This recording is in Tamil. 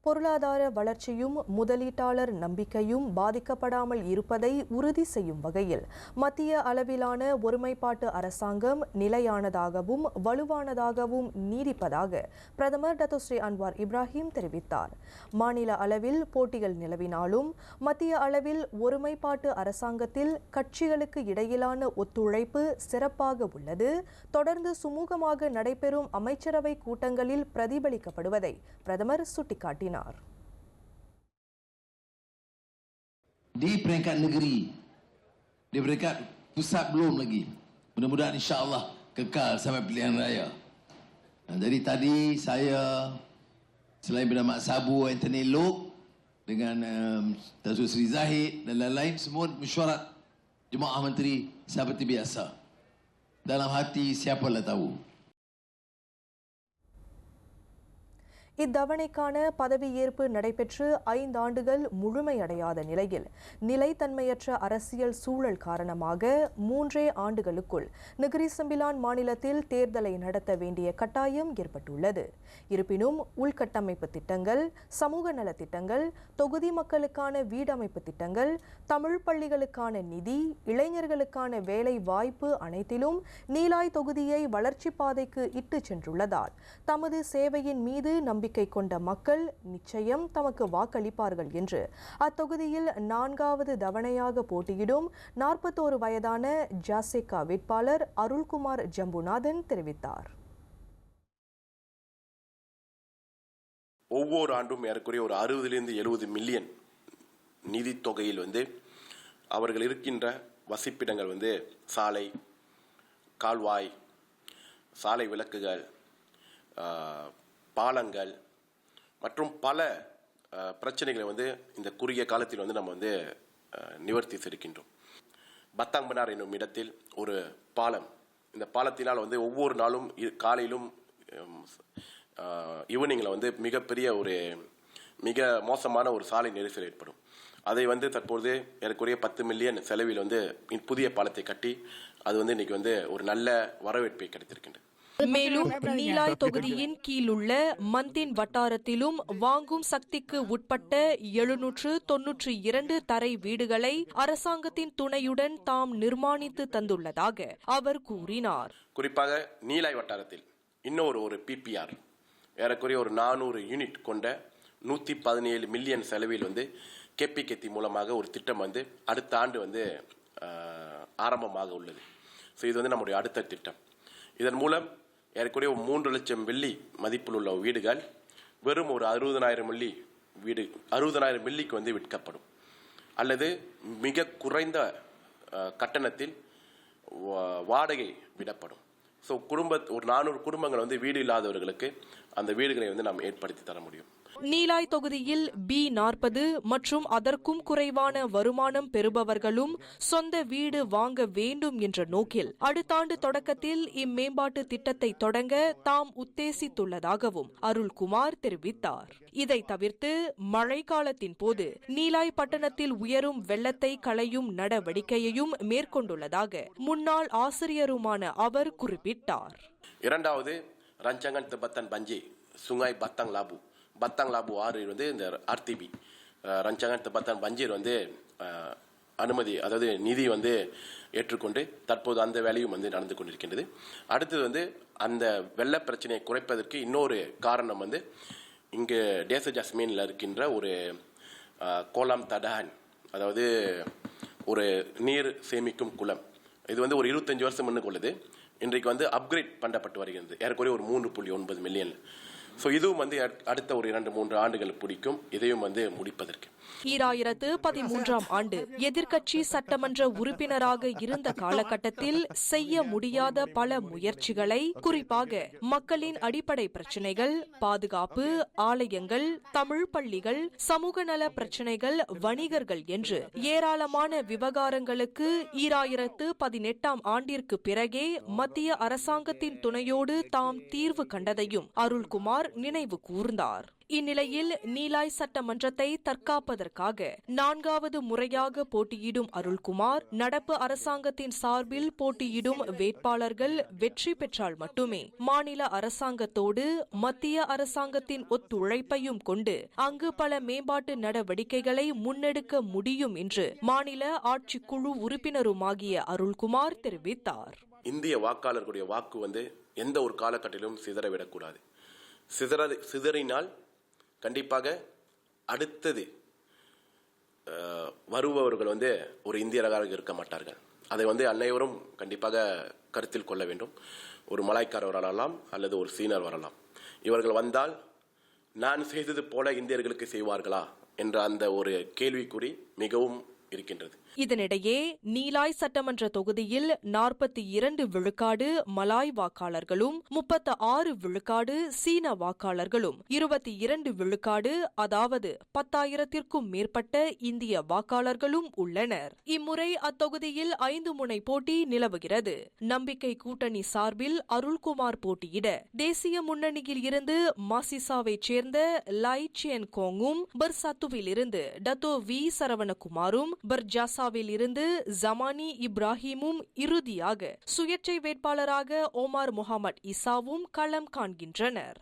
பொருளாதார வளர்ச்சியும் முதலீட்டாளர் நம்பிக்கையும் பாதிக்கப்படாமல் இருப்பதை உறுதி செய்யும் வகையில் மத்திய அளவிலான ஒருமைப்பாட்டு அரசாங்கம் நிலையானதாகவும் வலுவானதாகவும் நீடிப்பதாக பிரதமர் டத்தோஸ்ரீ அன்வார் இப்ராஹிம் தெரிவித்தார். மாநில அளவில் போட்டிகள் நிலவினாலும் மத்திய அளவில் ஒருமைப்பாட்டு அரசாங்கத்தில் கட்சிகளுக்கு இடையிலான ஒத்துழைப்பு சிறப்பாக உள்ளது. தொடர்ந்து சுமூகமாக நடைபெறும் அமைச்சரவை கூட்டங்களில் பிரதிபலிக்கப்படுவதை பிரதமர் சுட்டிக்காட்டினார். Di peringkat negeri, di peringkat pusat belum lagi. Mudah-mudahan insya-Allah kekal sampai pilihan raya. Jadi tadi saya selain Perdana Mak Sabu, Anthony Loke dengan Datuk Seri Zahid dan lain-lain semua mesyuarat Jemaah Menteri seperti biasa. Dalam hati siapalah tahu. இத்தவணைக்கான பதவியேற்பு நடைபெற்று 5 ஆண்டுகள் முழுமையடையாத நிலையில் நிலைத்தன்மையற்ற அரசியல் சூழல் காரணமாக 3 ஆண்டுகளுக்குள் நெகிரி செம்பிலான் மாநிலத்தில் தேர்தலை நடத்த வேண்டிய கட்டாயம் ஏற்பட்டுள்ளது. இருப்பினும் உள்கட்டமைப்பு திட்டங்கள், சமூக நலத் திட்டங்கள், தொகுதி மக்களுக்கான வீடமைப்பு திட்டங்கள், தமிழ் பள்ளிகளுக்கான நிதி, இளைஞர்களுக்கான வேலை வாய்ப்பு அனைத்திலும் நீலாய் தொகுதியை வளர்ச்சி பாதைக்கு இட்டுச் சென்றுள்ளதால் தமது சேவையின் மீது நம்பிக்கை கொண்ட மக்கள் நிச்சயம் தமக்கு வாக்களிப்பார்கள் என்று அத்தொகுதியில் 4வது தவணையாக போட்டியிடும் 41 வயதான ஜாசேகா வேட்பாளர் அருள்குமார் ஜம்புநாதன் தெரிவித்தார். ஒவ்வொரு ஆண்டும் ஏறக்குறைய ஒரு 60-70 மில்லியன் நிதி தொகையில் அவர்கள் இருக்கின்ற வசிப்பிடங்கள் சாலை, கால்வாய், சாலை விளக்குகள், பாலங்கள் மற்றும் பல பிரச்சனைகளை இந்த குறுகிய காலத்தில் நம்ம நிவர்த்தி செய்திருக்கின்றோம். பத்தாங்பனார் என்னும் இடத்தில் ஒரு பாலம், இந்த பாலத்தினால் ஒவ்வொரு நாளும் காலையிலும் ஈவினிங்கில் மிகப்பெரிய மிக மோசமான ஒரு சாலை நெரிசல் ஏற்படும். அதை தற்போது ஏறக்குறைய 10 மில்லியன் செலவில் புதிய பாலத்தை கட்டி அது இன்னைக்கு ஒரு நல்ல வரவேற்பை கிடைத்திருக்கின்றது. மேலும் நீலாய் தொகுதியின் கீழுள்ள மந்தின் வட்டாரத்திலும் வாங்கும் சக்திக்கு உட்பட்ட 792 தரை வீடுகளை அரசாங்கத்தின் துணையுடன் தாம் நிர்மாணித்து தந்துள்ளதாக அவர் கூறினார். குறிப்பாக நீலாய் வட்டாரத்தில் இன்னொரு ஒரு பிபிஆர் ஏறக்குறைய ஒரு 400 யூனிட் கொண்ட 117 மில்லியன் செலவில் கேபிகேத்தி மூலமாக ஒரு திட்டம் அடுத்த ஆண்டு ஆரம்பமாக உள்ளது. ஸோ இது நம்முடைய அடுத்த திட்டம். இதன் மூலம் ஏறக்குறைய 3 லட்சம் வெள்ளி மதிப்பில் உள்ள வீடுகள் வெறும் ஒரு 60,000 மில்லிக்கு விற்கப்படும். அல்லது மிக குறைந்த கட்டணத்தில் வாடகை விடப்படும். ஸோ ஒரு 400 குடும்பங்கள் வீடு இல்லாதவர்களுக்கு அந்த வீடுகளை நாம் ஏற்படுத்தி தர முடியும். நீலாய் தொகுதியில் B40 மற்றும் அதற்கும் குறைவான வருமானம் பெறுபவர்களும் சொந்த வீடு வாங்க வேண்டும் என்ற நோக்கில் அடுத்த ஆண்டு தொடக்கத்தில் இம்மேம்பாட்டு திட்டத்தை தொடங்க தாம் உத்தேசித்துள்ளதாகவும் அருள்குமார் தெரிவித்தார். இதை தவிர்த்து மழைக்காலத்தின் போது நீலாய் பட்டணத்தில் உயரும் வெள்ளத்தை களையும் நடவடிக்கையையும் மேற்கொண்டுள்ளதாக முன்னாள் ஆசிரியருமான அவர் குறிப்பிட்டார். இரண்டாவது ரஞ்சங்கன் திபத்தன் பஞ்சி சுங்காய் பத்தாங் லாபு ஆறு இந்த ஆர்டிபி ரஞ்சங்கன் திபத்தன் பஞ்சீர் அனுமதி, அதாவது நிதி ஏற்றுக்கொண்டு தற்போது அந்த வேலையும் நடந்து கொண்டிருக்கின்றது. அடுத்தது அந்த வெள்ள பிரச்சனையை குறைப்பதற்கு இன்னொரு காரணம் இங்கு டேச ஜாஸ்மீனில் இருக்கின்ற ஒரு கோலாம் தடான், அதாவது ஒரு நீர் சேமிக்கும் குளம். இது ஒரு 25 வருஷம் முன்னுக்கு உள்ளது. இன்றைக்கு அப்கிரேட் பண்ணப்பட்டு வருகிறது ஏறக்குறைய ஒரு 3.9 மில்லியன். ஸோ இதுவும் அடுத்த ஒரு 2-3 ஆண்டுகள் பிடிக்கும் இதையும் முடிப்பதற்கு. 2013ஆம் ஆண்டு எதிர்க்கட்சி சட்டமன்ற உறுப்பினராக இருந்த காலகட்டத்தில் செய்ய முடியாத பல முயற்சிகளை, குறிப்பாக மக்களின் அடிப்படை பிரச்சினைகள், பாதுகாப்பு, ஆலயங்கள், தமிழ் பள்ளிகள், சமூக நல பிரச்சினைகள், வணிகர்கள் என்று ஏராளமான விவகாரங்களுக்கு 2018ஆம் ஆண்டிற்கு பிறகே மத்திய அரசாங்கத்தின் துணையோடு தாம் தீர்வு கண்டதையும் அருள்குமார் அருள்குமார் நினைவு கூர்ந்தார். இந்நிலையில் நீலாய் சட்டமன்றத்தை தற்காப்பதற்காக 4வது முறையாக போட்டியிடும் அருள்குமார் நடப்பு அரசாங்கத்தின் சார்பில் போட்டியிடும் வேட்பாளர்கள் வெற்றி பெற்றால் மட்டுமே மாநில அரசாங்கத்தோடு மத்திய அரசாங்கத்தின் ஒத்துழைப்பையும் கொண்டு அங்கு பல மேம்பாட்டு நடவடிக்கைகளை முன்னெடுக்க முடியும் என்று மாநில ஆட்சிக்குழு உறுப்பினருமாகிய அருள்குமார் தெரிவித்தார். இந்திய வாக்காளர்களுடைய வாக்கு எந்த ஒரு காலகட்டத்திலும் சிதறவிடக்கூடாது. சிதறினால் கண்டிப்பாக அடுத்தது வருபவர்கள் ஒரு இந்தியராக இருக்க மாட்டார்கள். அதை அனைவரும் கண்டிப்பாக கருத்தில் கொள்ள வேண்டும். ஒரு மலாய்க்காரர் வரலாம் அல்லது ஒரு சீனர் வரலாம். இவர்கள் வந்தால் நான் செய்தது போல இந்தியர்களுக்கு செய்வார்களா என்ற அந்த ஒரு கேள்விக்குறி மிகவும் இருக்கின்றது. இதனிடையே நீலாய் சட்டமன்ற தொகுதியில் 42 விழுக்காடு மலாய் வாக்காளர்களும் 36 விழுக்காடு சீன வாக்காளர்களும் 22 விழுக்காடு அதாவது 10,000த்திற்கும் மேற்பட்ட இந்திய வாக்காளர்களும் உள்ளனர். இம்முறை அத்தொகுதியில் 5 முனை போட்டி நிலவுகிறது. நம்பிக்கை கூட்டணி சார்பில் அருள்குமார் போட்டியிட தேசிய முன்னணியில் இருந்து மாசிசாவைச் சேர்ந்த லாய் சியன் கோங்கும், பர்சாத்துவில் இருந்து டத்தோ வி சரவணகுமாரும், பர்ஜாசாவில் இருந்து ஜமானி இப்ராஹிமும், இறுதியாக சுயேட்சை வேட்பாளராக ஓமார் முகமது இசாவும் களம் காண்கின்றனர்.